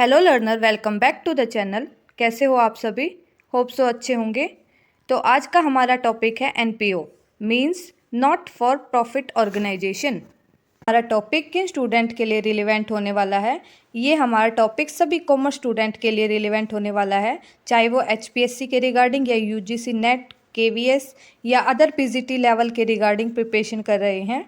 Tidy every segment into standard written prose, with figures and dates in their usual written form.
Hello learner, welcome back to the channel. कैसे हो आप सभी? होप सो अच्छे होंगे। तो आज का हमारा टॉपिक है NPO, means not for profit organisation. हमारा टॉपिक किन स्टूडेंट के लिए रिलेवेंट होने वाला है? ये हमारा टॉपिक सभी कॉमर्स स्टूडेंट के लिए रिलेवेंट होने वाला है, चाहे वो एचपीएससी के रिगार्डिंग या यूजीसी नेट, केवीएस या अदर पीजीटी लेवल के रिगार्डिंग प्रिपरेशन कर रहे हैं।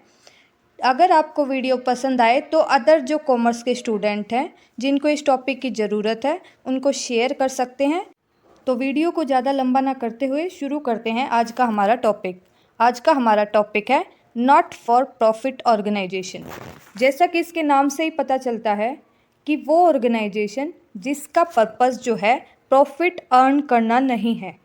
अगर आपको वीडियो पसंद आए तो अदर जो कॉमर्स के स्टूडेंट हैं जिनको इस टॉपिक की ज़रूरत है उनको शेयर कर सकते हैं। तो वीडियो को ज़्यादा लंबा ना करते हुए शुरू करते हैं आज का हमारा टॉपिक। आज का हमारा टॉपिक है नॉट फॉर प्रॉफिट ऑर्गेनाइजेशन। जैसा कि इसके नाम से ही पता चलता है कि वो ऑर्गेनाइजेशन जिसका पर्पस जो है प्रॉफिट अर्न करना नहीं है।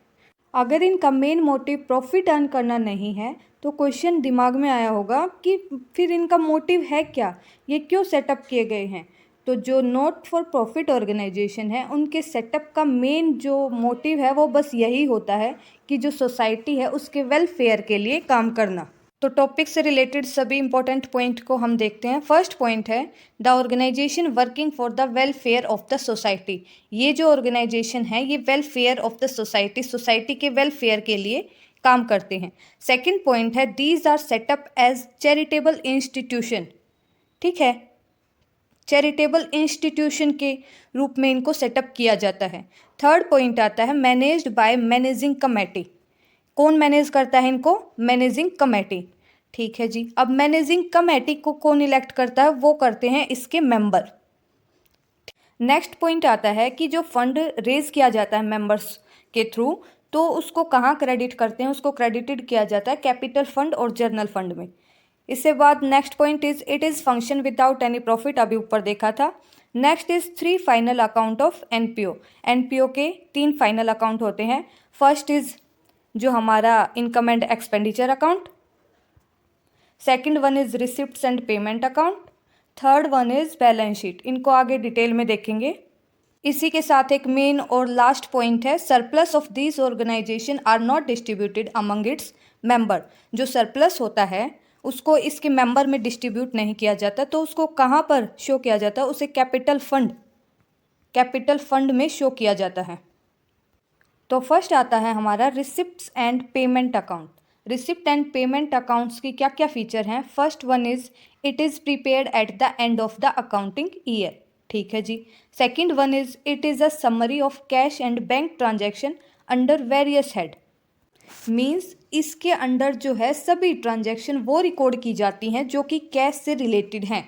अगर इनका मेन मोटिव प्रॉफिट अर्न करना नहीं है तो क्वेश्चन दिमाग में आया होगा कि फिर इनका मोटिव है क्या, ये क्यों सेटअप किए गए हैं। तो जो नॉट फॉर प्रॉफिट ऑर्गेनाइजेशन है उनके सेटअप का मेन जो मोटिव है वो बस यही होता है कि जो सोसाइटी है उसके वेलफेयर के लिए काम करना। तो टॉपिक से रिलेटेड सभी इंपॉर्टेंट पॉइंट को हम देखते हैं। फर्स्ट पॉइंट है the organisation working for the welfare of the society. ये जो ऑर्गेनाइजेशन है ये welfare of the society, society के वेलफेयर के लिए काम करते हैं। सेकंड पॉइंट है these are set up as charitable institution. ठीक है, चैरिटेबल इंस्टीट्यूशन के रूप में इनको सेटअप किया जाता है। थर्ड पॉइंट आता है मैनेज्ड बाय मैनेजिंग कमेटी। कौन मैनेज करता है इनको? Managing committee. ठीक है जी। अब मैनेजिंग कमेटी को कौन इलेक्ट करता है? वो करते हैं इसके मेंबर। नेक्स्ट पॉइंट आता है कि जो फंड रेज किया जाता है मेंबर्स के थ्रू तो उसको कहाँ क्रेडिट करते हैं? उसको क्रेडिटेड किया जाता है कैपिटल फंड और जर्नल फंड में। इसके बाद next point is it is function without any profit, अभी ऊपर देखा था। Next is 3 final account of NPO. NPO के 3 फाइनल अकाउंट होते हैं। फर्स्ट इज जो हमारा income and expenditure account, second one is receipts and payment account, third one is balance sheet. इनको आगे डिटेल में देखेंगे। इसी के साथ एक मेन और लास्ट पॉइंट है surplus of this organisation are not distributed among its member. जो सरप्लस होता है उसको इसके मेंबर में डिस्ट्रीब्यूट नहीं किया जाता, तो उसको कहाँ पर शो किया जाता है? उसे कैपिटल फंड में शो किया जाता है। तो फर्स्ट आता है हमारा receipts and payment account. Receipt and payment accounts की क्या क्या फीचर हैं? First one is it is prepared at the end of the accounting year. ठीक है जी। Second one is it is a summary of cash and bank transaction under various head. Means इसके under जो है सभी transaction वो record की जाती हैं जो कि कैश से रिलेटेड हैं।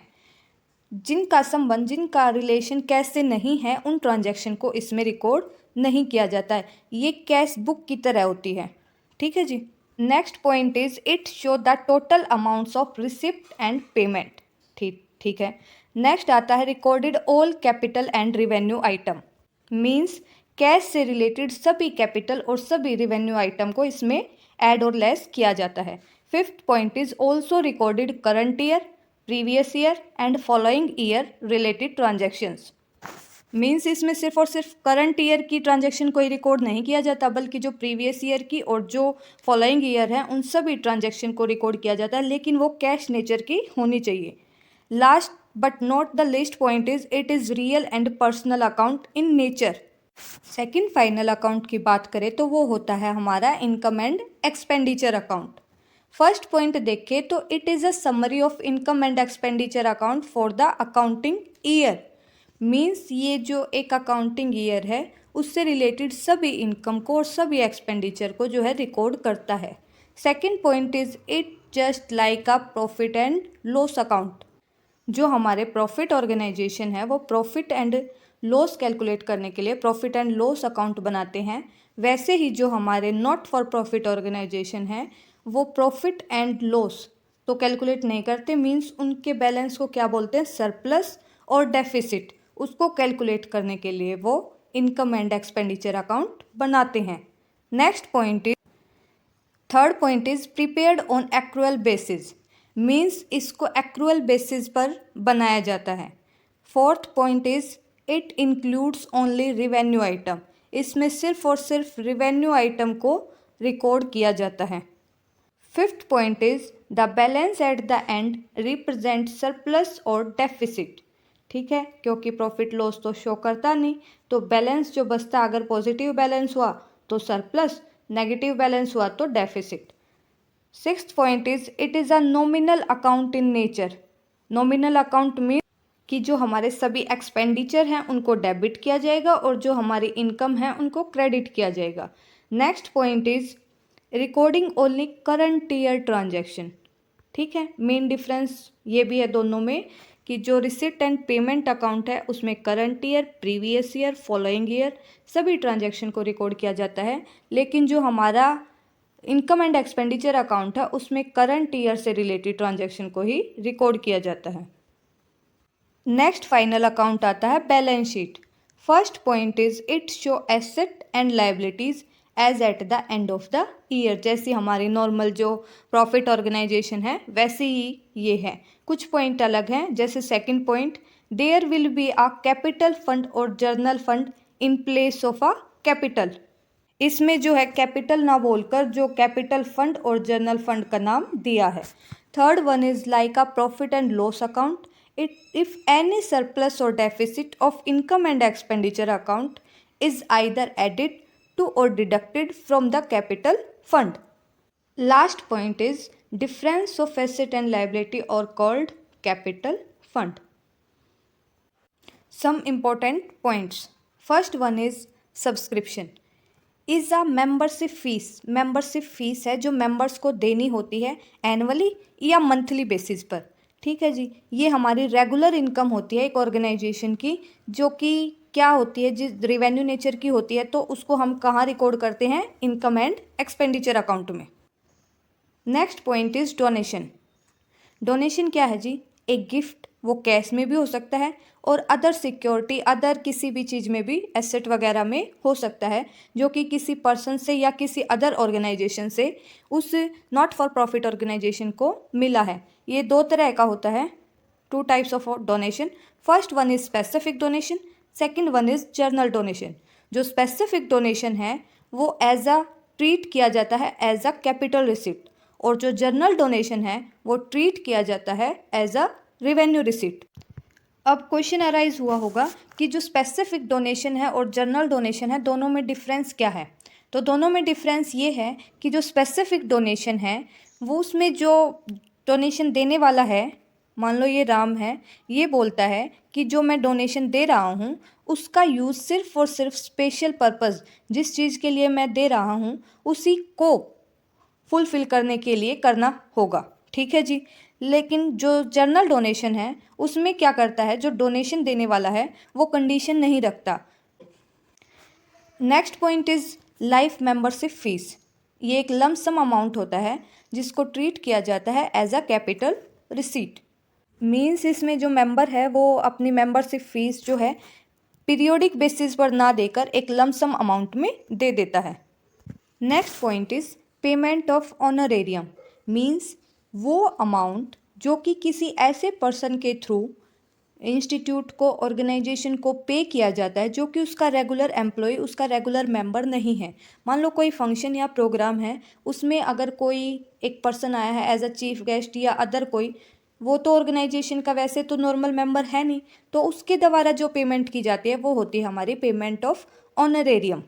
जिनका संबंध, जिनका रिलेशन कैश से नहीं है उन ट्रांजैक्शन को इसमें रिकॉर्ड नहीं किया जाता है। ये कैश बुक की तरह होती है। ठीक है जी। Next point is it show the total amounts of receipt and payment. ठीक है। नेक्स्ट आता है recorded all capital and revenue item. Means cash से रिलेटेड सभी कैपिटल और सभी रिवेन्यू आइटम को इसमें ऐड और लेस किया जाता है। Fifth point is also recorded current year, previous year and following year related transactions. Means इसमें सिर्फ और सिर्फ करंट ईयर की ट्रांजैक्शन कोई रिकॉर्ड नहीं किया जाता, बल्कि जो प्रीवियस ईयर की और जो फॉलोइंग ईयर है उन सभी ट्रांजैक्शन को रिकॉर्ड किया जाता है, लेकिन वो कैश नेचर की होनी चाहिए। Last but not the least point is it is real and personal account in nature. Second final account की बात करें तो वो होता है हमारा income and expenditure account. First point देखें तो it is a summary of income and expenditure account for the accounting year. Means ये जो एक अकाउंटिंग ईयर है उससे रिलेटेड सभी इनकम को और सभी एक्सपेंडिचर को जो है रिकॉर्ड करता है। Second point is it just like a profit and loss account. जो हमारे प्रॉफिट ऑर्गेनाइजेशन है वो प्रॉफिट एंड लॉस कैलकुलेट करने के लिए प्रॉफिट एंड लॉस अकाउंट बनाते हैं, वैसे ही जो हमारे नॉट फॉर प्रॉफिट ऑर्गेनाइजेशन है वो प्रॉफिट एंड लॉस तो कैलकुलेट नहीं करते। मीन्स उनके बैलेंस को क्या बोलते हैं? सरप्लस और डेफिसिट। उसको कैलकुलेट करने के लिए वो इनकम एंड एक्सपेंडिचर अकाउंट बनाते हैं। Next point is third point is prepared on accrual basis. Means इसको एक्रूअल बेसिस पर बनाया जाता है। Fourth point is it includes only revenue item. इसमें सिर्फ और सिर्फ रिवेन्यू आइटम को रिकॉर्ड किया जाता है। Fifth point is the balance eight the and represent surplus और डेफिसिट। ठीक है, क्योंकि प्रॉफिट लॉस तो शो करता नहीं, तो बैलेंस जो बचता, अगर पॉजिटिव बैलेंस हुआ तो सरप्लस, नेगेटिव बैलेंस हुआ तो deficit. Sixth point is it is a nominal account in nature. Nominal account mean कि जो हमारे सभी एक्सपेंडिचर हैं उनको डेबिट किया जाएगा और जो हमारी इनकम है उनको क्रेडिट किया जाएगा। Next point is recording only current year transaction. ठीक है, मेन डिफरेंस ये भी है दोनों में कि जो रिसिप्ट एंड पेमेंट अकाउंट है उसमें current year, previous year, following year सभी ट्रांजैक्शन को रिकॉर्ड किया जाता है, लेकिन जो हमारा इनकम एंड एक्सपेंडिचर अकाउंट है उसमें करंट ईयर से रिलेटेड ट्रांजैक्शन को ही रिकॉर्ड किया जाता है। नेक्स्ट फाइनल अकाउंट आता है balance sheet. First point is it show asset and liabilities as at the end of the year. जैसी हमारी नॉर्मल जो प्रॉफिट ऑर्गेनाइजेशन है वैसे ही ये है, कुछ पॉइंट अलग हैं। जैसे second point, there will be a capital fund और general fund in place of a capital. इसमें जो है कैपिटल ना बोलकर जो कैपिटल फंड और जर्नल फंड का नाम दिया है। Third one is like a profit and loss account. It if any surplus और deficit of income and expenditure account is either added to or deducted from the capital fund. Last point is difference of asset and liability और called capital fund. Some important points. First one is subscription is a membership fees. Membership fees है जो members को देनी होती है annually या monthly basis पर। ठीक है जी, ये हमारी रेगुलर इनकम होती है एक ऑर्गेनाइजेशन की, जो कि क्या होती है, जिस रेवेन्यू नेचर की होती है, तो उसको हम कहाँ रिकॉर्ड करते हैं, इनकम एंड एक्सपेंडिचर अकाउंट में। Next point is donation. Donation क्या है जी, एक गिफ्ट, वो कैश में भी हो सकता है और अदर सिक्योरिटी, अदर किसी भी चीज़ में भी, एसेट वगैरह में हो सकता है, जो कि किसी पर्सन से या किसी अदर ऑर्गेनाइजेशन से उस नॉट फॉर प्रॉफिट ऑर्गेनाइजेशन को मिला है। ये दो तरह का होता है, two types of donation. First one is specific donation, second one is journal donation. जो स्पेसिफिक डोनेशन है वो एज अ ट्रीट किया जाता है एज अ कैपिटल रिसिप्ट, और जो जर्नल डोनेशन है वो ट्रीट किया जाता है एज अ रेवेन्यू रिसिप्ट। अब क्वेश्चन अराइज हुआ होगा कि जो स्पेसिफिक डोनेशन है और जर्नल डोनेशन है दोनों में डिफरेंस क्या है। तो दोनों में डिफरेंस ये है कि जो स्पेसिफिक डोनेशन है वो उसमें जो डोनेशन देने वाला है, मान लो ये राम है, ये बोलता है कि जो मैं डोनेशन दे रहा हूँ उसका यूज़ सिर्फ और सिर्फ स्पेशल पर्पज़, जिस चीज़ के लिए मैं दे रहा हूँ उसी को फुलफिल करने के लिए करना होगा। ठीक है जी, लेकिन जो जर्नल डोनेशन है उसमें क्या करता है, जो डोनेशन देने वाला है वो कंडीशन नहीं रखता। Next point is life membership fees. ये एक लम सम अमाउंट होता है जिसको ट्रीट किया जाता है as a capital receipt. Means इसमें जो मेंबर है वो अपनी मेंबरशिप फीस जो है पीरियोडिक बेसिस पर ना देकर एक लम सम अमाउंट में दे देता है। Next point is payment of honorarium. Means वो अमाउंट जो कि किसी ऐसे पर्सन के थ्रू इंस्टीट्यूट को, ऑर्गेनाइजेशन को पे किया जाता है जो कि उसका रेगुलर एम्प्लॉय, उसका रेगुलर मेंबर नहीं है। मान लो कोई फंक्शन या प्रोग्राम है, उसमें अगर कोई एक पर्सन आया है एज अ चीफ गेस्ट या अदर कोई, वो तो ऑर्गेनाइजेशन का वैसे तो नॉर्मल मेंबर है नहीं, तो उसके द्वारा जो पेमेंट की जाती है वो होती है हमारी payment of honorarium.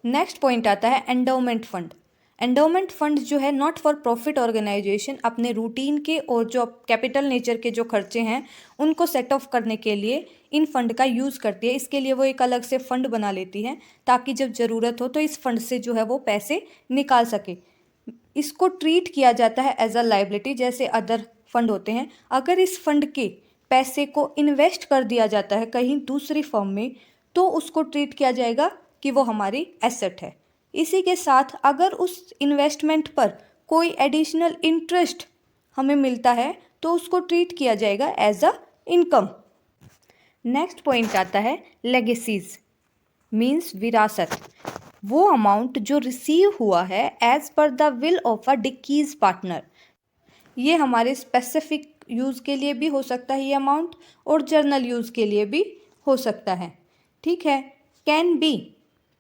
Next point आता है एंडोमेंट फंड। एंडोमेंट फंड जो है नॉट फॉर प्रॉफिट ऑर्गेनाइजेशन अपने रूटीन के और जो कैपिटल नेचर के जो खर्चे हैं उनको सेट ऑफ करने के लिए इन फंड का यूज़ करती है। इसके लिए वो एक अलग से फंड बना लेती है ताकि जब ज़रूरत हो तो इस फंड से जो है वो पैसे निकाल सके। इसको ट्रीट किया जाता है एज अ लाइबिलिटी जैसे अदर फंड होते हैं। अगर इस फंड के पैसे को इन्वेस्ट कर दिया जाता है कहीं दूसरी फर्म में तो उसको ट्रीट किया जाएगा कि वो हमारी एसेट है। इसी के साथ अगर उस इन्वेस्टमेंट पर कोई एडिशनल इंटरेस्ट हमें मिलता है तो उसको ट्रीट किया जाएगा as a income. Next point आता है लेगेसीज। मीन्स विरासत, वो अमाउंट जो रिसीव हुआ है as per the will of a डिकीज पार्टनर। ये हमारे स्पेसिफिक यूज़ के लिए भी हो सकता है ये अमाउंट, और जर्नल यूज़ के लिए भी हो सकता है। ठीक है, कैन बी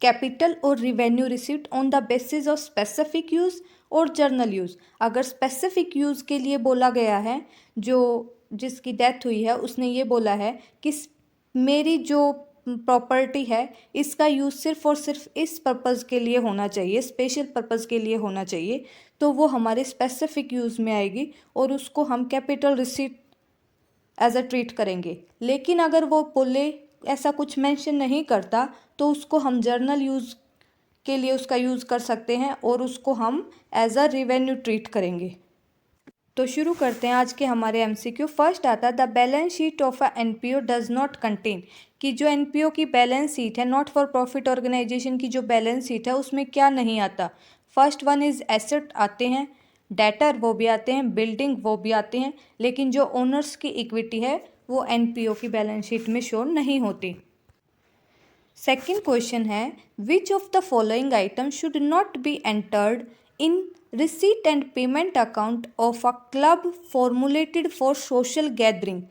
कैपिटल और revenue received on the basis of specific use और जर्नल यूज़। अगर स्पेसिफिक यूज़ के लिए बोला गया है जो जिसकी डेथ हुई है उसने ये बोला है कि मेरी जो प्रॉपर्टी है इसका यूज़ सिर्फ और सिर्फ इस पर्पज़ के लिए होना चाहिए, स्पेशल पर्पज़ के लिए होना चाहिए, तो वो हमारे स्पेसिफिक यूज़ में आएगी और उसको हम capital receipt as a treat करेंगे। लेकिन अगर वो बोले ऐसा कुछ मेंशन नहीं करता तो उसको हम जर्नल यूज़ के लिए उसका यूज़ कर सकते हैं और उसको हम एज अ रिवेन्यू ट्रीट करेंगे। तो शुरू करते हैं आज के हमारे एमसीक्यू। फर्स्ट आता है the balance sheet of a NPO does not contain, कि जो एनपीओ की बैलेंस शीट है, नॉट फॉर प्रॉफिट ऑर्गेनाइजेशन की जो बैलेंस शीट है उसमें क्या नहीं आता। फर्स्ट वन इज़ एसेट आते हैं, डेटर वो भी आते हैं, बिल्डिंग वो भी आते हैं, लेकिन जो ओनर्स की इक्विटी है वो एनपीओ की बैलेंस शीट में शो नहीं होती। सेकेंड क्वेश्चन है which of the following item should not be entered in receipt and payment account of a club formulated for social gathering.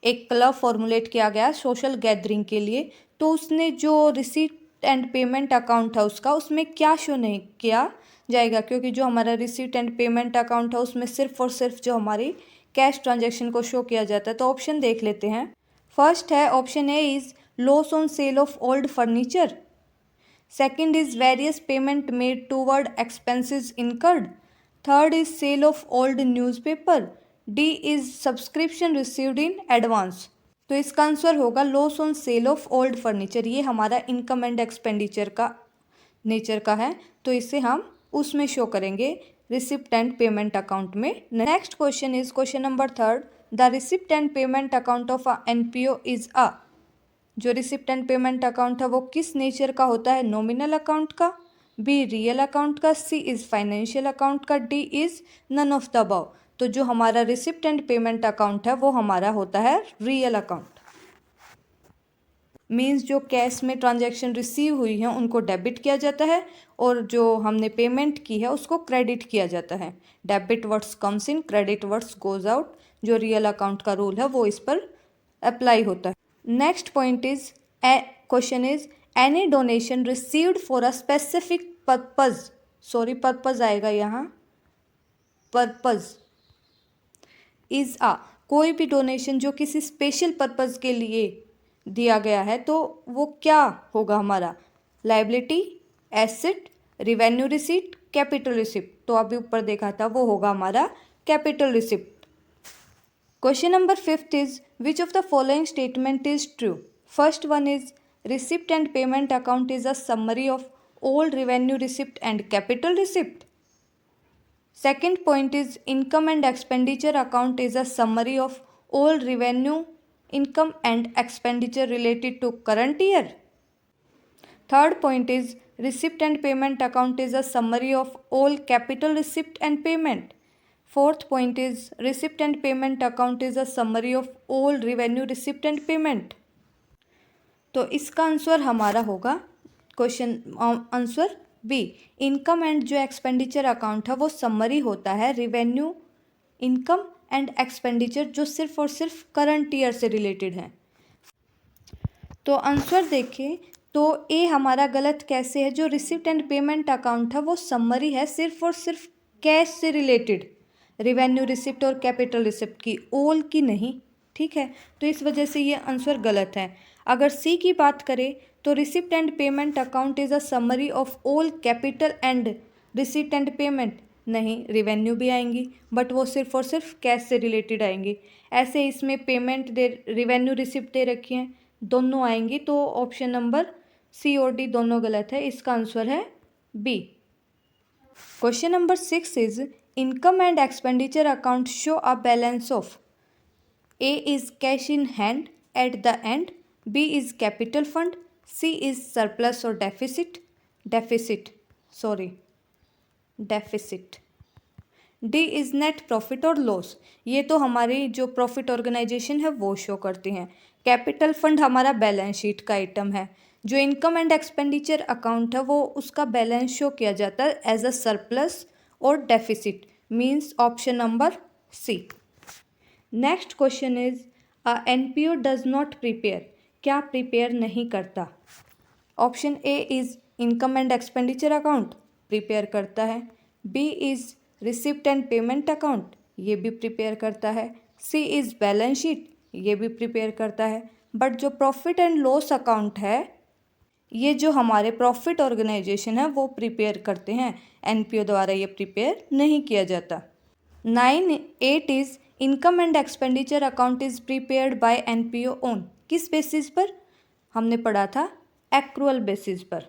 एक क्लब फॉर्मुलेट किया गया सोशल गैदरिंग के लिए, तो उसने जो रिसीट एंड पेमेंट अकाउंट है उसका, उसमें क्या शो नहीं किया जाएगा, क्योंकि जो हमारा रिसीट एंड पेमेंट अकाउंट है उसमें सिर्फ और सिर्फ जो हमारी कैश ट्रांजैक्शन को शो किया जाता है। तो ऑप्शन देख लेते हैं। फर्स्ट है option A is loss on sale of old furniture. Second is various payment made toward expenses incurred. Third is sale of old newspaper. D is subscription received in advance. तो इसका answer होगा loss on sale of old furniture. ये हमारा income and expenditure का nature का है, तो इसे हम उसमें शो करेंगे रिसिप्ट एंड पेमेंट अकाउंट में। Next question is question number third the receipt and payment account of a NPO is a. जो रिसिप्ट एंड पेमेंट अकाउंट है वो किस नेचर का होता है, नॉमिनल अकाउंट का, बी रियल अकाउंट का, सी इज़ फाइनेंशियल अकाउंट का, D is none of the above. तो जो हमारा रिसिप्ट एंड पेमेंट अकाउंट है वो हमारा होता है रियल अकाउंट। मीन्स जो कैश में ट्रांजैक्शन रिसीव हुई है उनको डेबिट किया जाता है और जो हमने पेमेंट की है उसको क्रेडिट किया जाता है। Debit words comes in, credit words goes out. जो रियल अकाउंट का रूल है वो इस पर अप्लाई होता है। Next point is question is any donation received for a specific purpose, sorry purpose आएगा यहाँ, purpose is a, कोई भी डोनेशन जो किसी स्पेशल पर्पज़ के लिए दिया गया है तो वो क्या होगा हमारा, liability, asset, revenue receipt, capital receipt. तो अभी ऊपर देखा था वो होगा हमारा capital receipt. Question number fifth is which of the following statement is true? First one is receipt and payment account is a summary of all revenue receipt and capital receipt. Second point is income and expenditure account is a summary of all revenue, income and expenditure related to current year. Third point is receipt and payment account is a summary of all capital receipt and payment. Fourth point is receipt and payment account is a summary of all revenue receipt and payment. तो इसका answer हमारा होगा question answer B, income and जो expenditure account है वो summary होता है revenue, income and expenditure जो सिर्फ और सिर्फ करंट ईयर से रिलेटेड है। तो आंसर देखें तो ए हमारा गलत कैसे है, जो रिसिप्ट एंड पेमेंट अकाउंट है वो समरी है सिर्फ और सिर्फ कैश से रिलेटेड, रिवेन्यू रिसिप्ट और कैपिटल रिसिप्ट की, ओल की नहीं। ठीक है, तो इस वजह से ये आंसर गलत है। अगर सी की बात करें तो receipt and payment account is a summary of all capital and receipt and payment, नहीं रिवेन्यू भी आएंगी बट वो सिर्फ और सिर्फ कैश से रिलेटेड आएंगी। ऐसे इसमें पेमेंट दे, रिवेन्यू रिसिप्ट दे रखी हैं, दोनों आएंगी। तो ऑप्शन नंबर सी और डी दोनों गलत है, इसका आंसर है B. Question number 6 is income and expenditure account show a balance of A is cash in hand at the end, B is capital fund, C is surplus or deficit, D is net profit और loss. ये तो हमारी जो profit organisation है वो show करती हैं। Capital fund हमारा बैलेंस शीट का आइटम है। जो इनकम एंड एक्सपेंडिचर अकाउंट है वो उसका बैलेंस शो किया जाता है एज अ सरप्लस और deficit, means option number C. Next question is a NPO does not prepare, क्या प्रिपेयर नहीं करता। Option A is income and expenditure account, prepare करता है। B is receipt and payment account, ये भी prepare करता है। सी इज़ बैलेंस शीट, ये भी प्रिपेयर करता है। बट जो प्रॉफिट एंड लॉस अकाउंट है, ये जो हमारे प्रॉफिट ऑर्गेनाइजेशन है वो प्रिपेयर करते हैं, एनपीओ द्वारा ये प्रिपेयर नहीं किया जाता। 9(8) is income and expenditure account is prepared by NPO on, किस बेसिस पर? हमने पढ़ा था एक्रूअल बेसिस पर।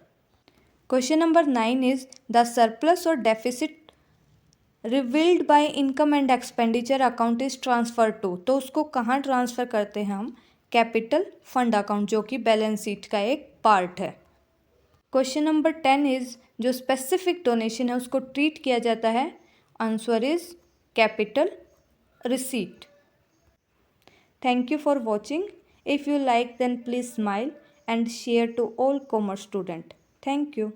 Question number 9 is the surplus और deficit revealed by income and expenditure account is transfer to, तो उसको कहाँ ट्रांसफ़र करते हैं हम? कैपिटल फंड अकाउंट, जो कि बैलेंस शीट का एक पार्ट है। क्वेश्चन नंबर 10 इज जो स्पेसिफिक डोनेशन है उसको ट्रीट किया जाता है, answer is capital receipt. Thank you for watching. If you like then please smile and share to all commerce student. Thank you.